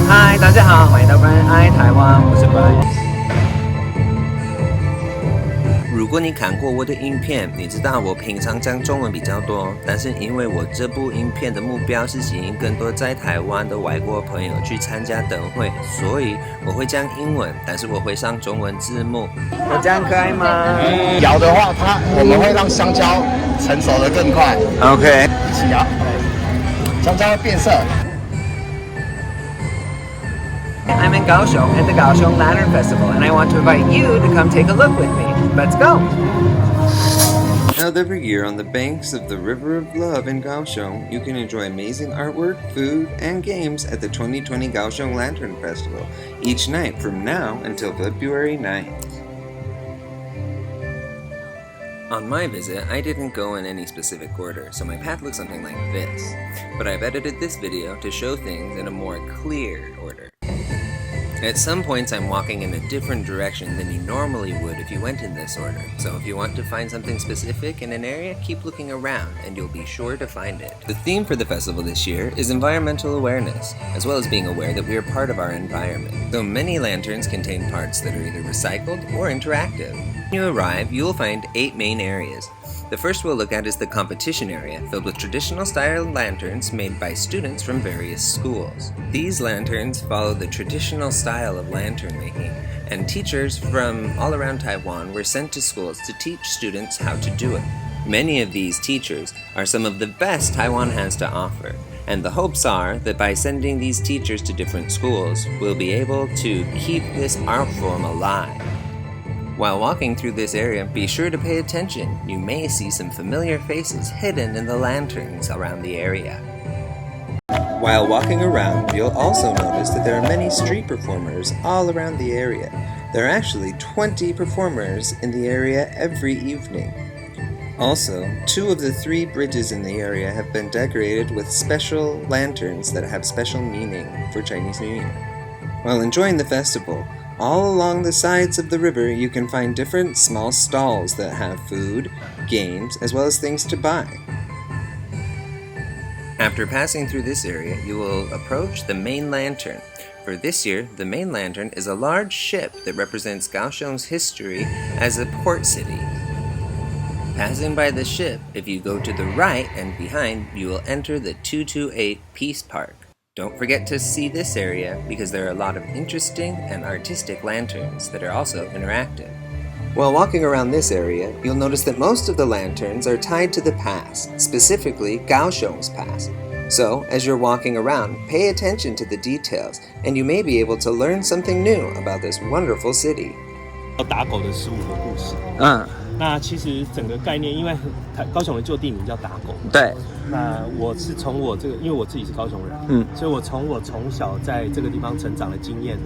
嗨，大家好，欢迎到 Brian 爱台湾，我是 Brian。如果你看过我的影片，你知道我平常讲中文比较多，但是因为我这部影片的目标是吸引更多在台湾的外国朋友去参加灯会，所以我会讲英文，但是我会上中文字幕。我这样可爱吗？摇的话，我们会让香蕉成熟的更快。OK， 一起摇，香蕉会变色。I'm in Kaohsiung at the Kaohsiung Lantern Festival, and I want to invite you to come take a look with me. Let's go! Held every year on the banks of the River of Love in Kaohsiung, you can enjoy amazing artwork, food, and games at the 2020 Kaohsiung Lantern Festival, each night from now until February 9th. On my visit, I didn't go in any specific order, so my path looks something like this. But I've edited this video to show things in a more clear order. At some points, I'm walking in a different direction than you normally would if you went in this order. So if you want to find something specific in an area, keep looking around and you'll be sure to find it. The theme for the festival this year is environmental awareness, as well as being aware that we are part of our environment. Though many lanterns contain parts that are either recycled or interactive. When you arrive, you will find 8 main areas. The first we'll look at is the competition area, filled with traditional style lanterns made by students from various schools. These lanterns follow the traditional style of lantern making, and teachers from all around Taiwan were sent to schools to teach students how to do it. Many of these teachers are some of the best Taiwan has to offer, and the hopes are that by sending these teachers to different schools, we'll be able to keep this art form alive. While walking through this area, be sure to pay attention. You may see some familiar faces hidden in the lanterns around the area. While walking around, you'll also notice that there are many street performers all around the area. There are actually 20 performers in the area every evening. Also, 2 of the 3 bridges in the area have been decorated with special lanterns that have special meaning for Chinese New Year. While enjoying the festival, all along the sides of the river, you can find different small stalls that have food, games, as well as things to buy. After passing through this area, you will approach the main lantern. For this year, the main lantern is a large ship that represents Kaohsiung's history as a port city. Passing by the ship, if you go to the right and behind, you will enter the 228 Peace Park. Don't forget to see this area because there are a lot of interesting and artistic lanterns that are also interactive. While walking around this area, you'll notice that most of the lanterns are tied to the past, specifically Kaohsiung's past. So, as you're walking around, pay attention to the details, and you may be able to learn something new about this wonderful city. 打狗的15个故事。那其实整个概念，因为高雄的旧地名叫打狗。对。那我是从我这个，因为我自己是高雄人，所以我从小在这个地方成长的经验，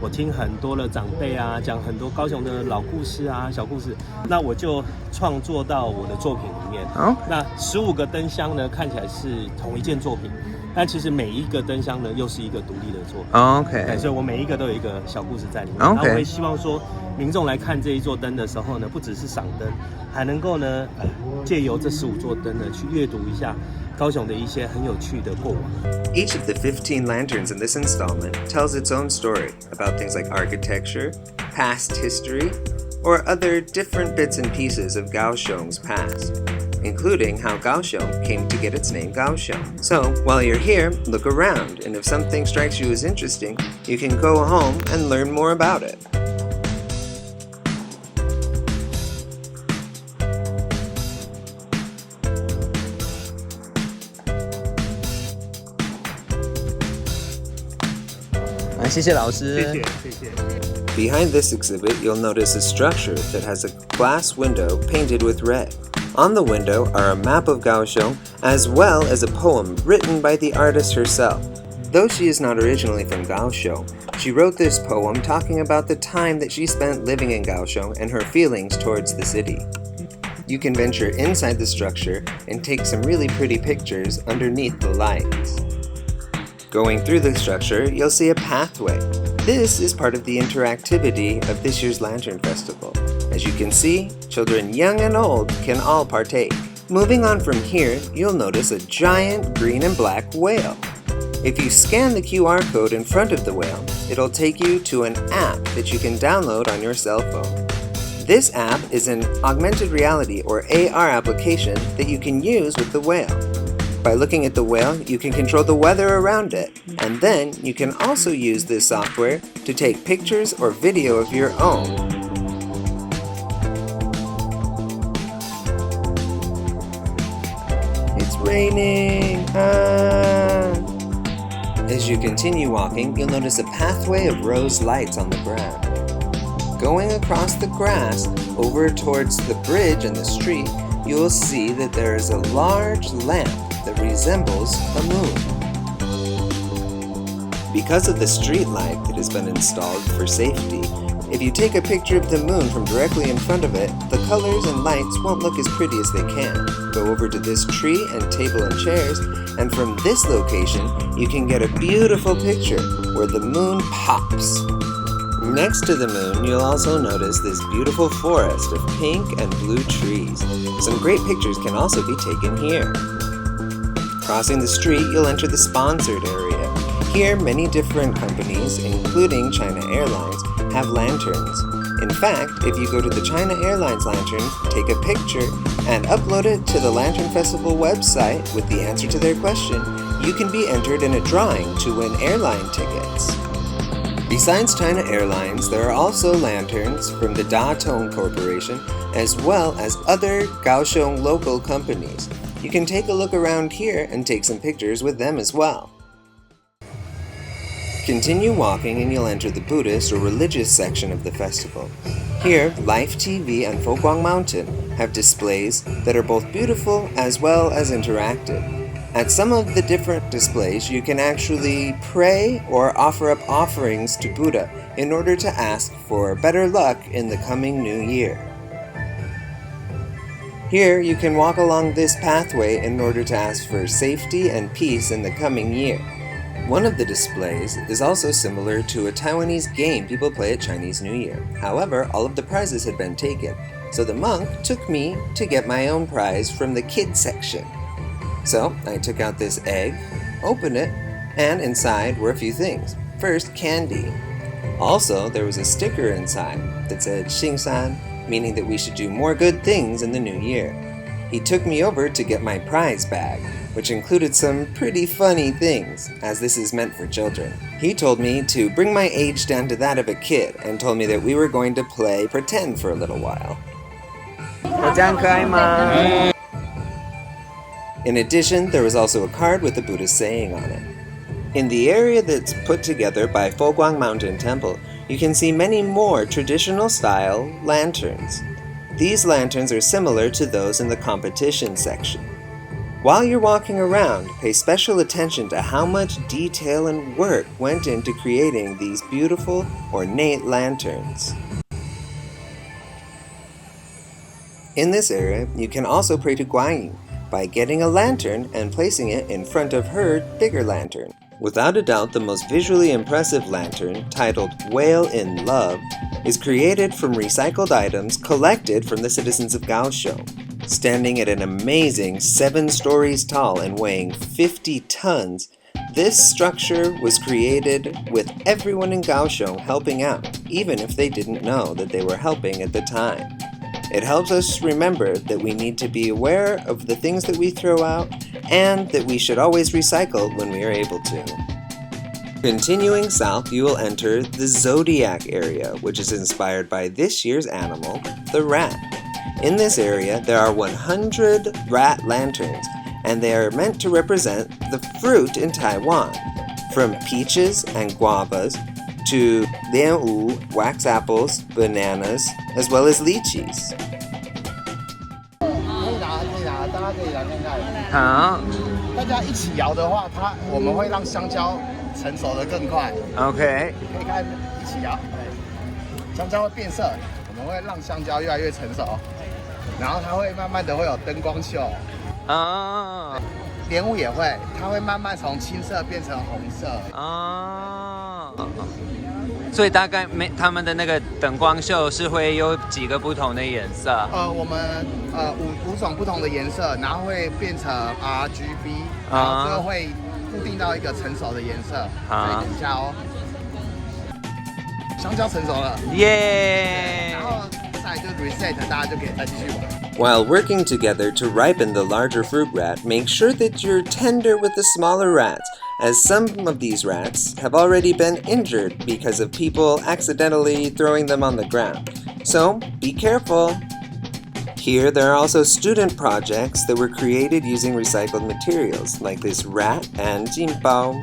我听很多的长辈啊讲很多高雄的老故事啊、小故事，那我就创作到我的作品里面。那15个灯箱呢，看起来是同一件作品。但其实每一个灯箱呢，又是一个独立的作品。OK， 所以我每一个都有一个小故事在里面。然后我会希望说，民众来看这一座灯的时候呢，不只是赏灯，还能够呢，借由这15座灯呢，去阅读一下高雄的一些很有趣的过往。Each of the 15 lanterns in this installment tells its own story about things like architecture, past history, or other different bits and pieces of Kaohsiung's past, including how Kaohsiung came to get its name Kaohsiung. So, while you're here, look around, and if something strikes you as interesting, you can go home and learn more about it. Behind this exhibit, you'll notice a structure that has a glass window painted with red. On the window are a map of Kaohsiung, as well as a poem written by the artist herself. Though she is not originally from Kaohsiung, she wrote this poem talking about the time that she spent living in Kaohsiung and her feelings towards the city. You can venture inside the structure and take some really pretty pictures underneath the lights. Going through the structure, you'll see a pathway. This is part of the interactivity of this year's Lantern Festival. As you can see, children young and old can all partake. Moving on from here, you'll notice a giant green and black whale. If you scan the QR code in front of the whale, it'll take you to an app that you can download on your cell phone. This app is an augmented reality or AR application that you can use with the whale. By looking at the whale, you can control the weather around it, and then you can also use this software to take pictures or video of your own. It's raining! As you continue walking, you'll notice a pathway of rose lights on the ground. Going across the grass over towards the bridge and the street, you will see that there is a large lamp that resembles a moon. Because of the street light that has been installed for safety, if you take a picture of the moon from directly in front of it, the colors and lights won't look as pretty as they can. Go over to this tree and table and chairs, and from this location, you can get a beautiful picture where the moon pops. Next to the moon, you'll also notice this beautiful forest of pink and blue trees. Some great pictures can also be taken here. Crossing the street, you'll enter the sponsored area. Here, many different companies, including China Airlines, have lanterns. In fact, if you go to the China Airlines lantern, take a picture, and upload it to the Lantern Festival website with the answer to their question, you can be entered in a drawing to win airline tickets. Besides China Airlines, there are also lanterns from the Datong Corporation, as well as other Kaohsiung local companies. You can take a look around here and take some pictures with them as well. Continue walking and you'll enter the Buddhist or religious section of the festival. Here, Life TV and Foguang Mountain have displays that are both beautiful as well as interactive. At some of the different displays, you can actually pray or offer up offerings to Buddha in order to ask for better luck in the coming new year. Here, you can walk along this pathway in order to ask for safety and peace in the coming year. One of the displays is also similar to a Taiwanese game people play at Chinese New Year. However, all of the prizes had been taken, so the monk took me to get my own prize from the kids section. So, I took out this egg, opened it, and inside were a few things. First, candy. Also, there was a sticker inside that said 幸山, meaning that we should do more good things in the new year. He took me over to get my prize bag, which included some pretty funny things, as this is meant for children. He told me to bring my age down to that of a kid, and told me that we were going to play pretend for a little while. In addition, there was also a card with a Buddhist saying on it. In the area that's put together by Foguang Mountain Temple, you can see many more traditional-style lanterns. These lanterns are similar to those in the competition section. While you're walking around, pay special attention to how much detail and work went into creating these beautiful, ornate lanterns. In this area, you can also pray to Guanyin by getting a lantern and placing it in front of her bigger lantern. Without a doubt, the most visually impressive lantern, titled Whale in Love, is created from recycled items collected from the citizens of Kaohsiung. Standing at an amazing 7 stories tall and weighing 50 tons, this structure was created with everyone in Kaohsiung helping out, even if they didn't know that they were helping at the time. It helps us remember that we need to be aware of the things that we throw out and that we should always recycle when we are able to. Continuing south, you will enter the Zodiac area, which is inspired by this year's animal, the rat. In this area, there are 100 rat lanterns, and they are meant to represent the fruit in Taiwan, from peaches and guavas to lianwu, wax apples, bananas, as well as lychees. 好，大家一起摇的话，我们会让香蕉成熟的更快。OK， 可以看一起摇，香蕉会变色，我们会让香蕉越来越成熟，然后它会慢慢的会有灯光秀。啊，莲雾也会，它会慢慢从青色变成红色。啊。所以大概他们的那个灯光秀是会有几个不同的颜色。我们五种不同的颜色，然后会变成 RGB， 然后最后会固定到一个成熟的颜色。好，等一下哦。香蕉成熟了，耶！然后再就 reset， 大家就可以再继续玩。While working together to ripen the larger fruit rat, make sure that you're tender with the smaller rats, as some of these rats have already been injured because of people accidentally throwing them on the ground. So, be careful. Here, there are also student projects that were created using recycled materials, like this rat and jinbao.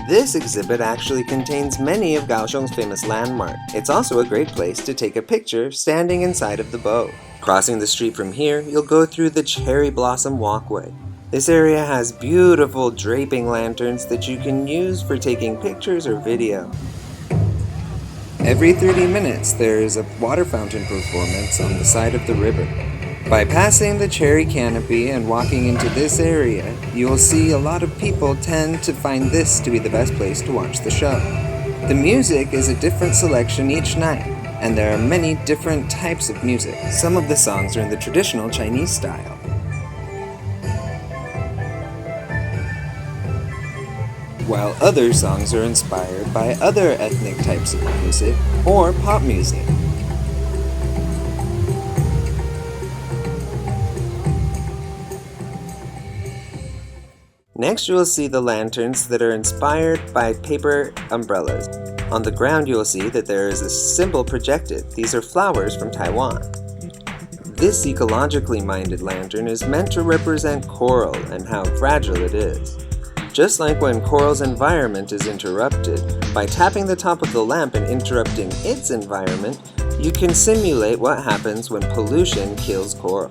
This exhibit actually contains many of Kaohsiung's famous landmarks. It's also a great place to take a picture standing inside of the boat. Crossing the street from here, you'll go through the cherry blossom walkway. This area has beautiful draping lanterns that you can use for taking pictures or video. Every 30 minutes, there is a water fountain performance on the side of the river. By passing the cherry canopy and walking into this area, you will see a lot of people tend to find this to be the best place to watch the show. The music is a different selection each night, and there are many different types of music. Some of the songs are in the traditional Chinese style. While other songs are inspired by other ethnic types of music or pop music. Next, you will see the lanterns that are inspired by paper umbrellas. On the ground, you will see that there is a symbol projected. These are flowers from Taiwan. This ecologically minded lantern is meant to represent coral and how fragile it is. Just like when coral's environment is interrupted, by tapping the top of the lamp and interrupting its environment, you can simulate what happens when pollution kills coral.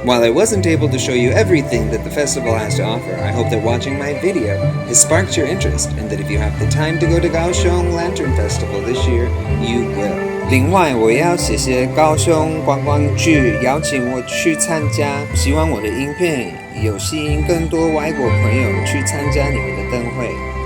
While I wasn't able to show you everything that the festival has to offer, I hope that watching my video has sparked your interest and that if you have the time to go to Kaohsiung Lantern Festival this year, you will. 另外，我也要谢谢高雄观光局邀请我去参加，希望我的影片有吸引更多外国朋友去参加你们的灯会。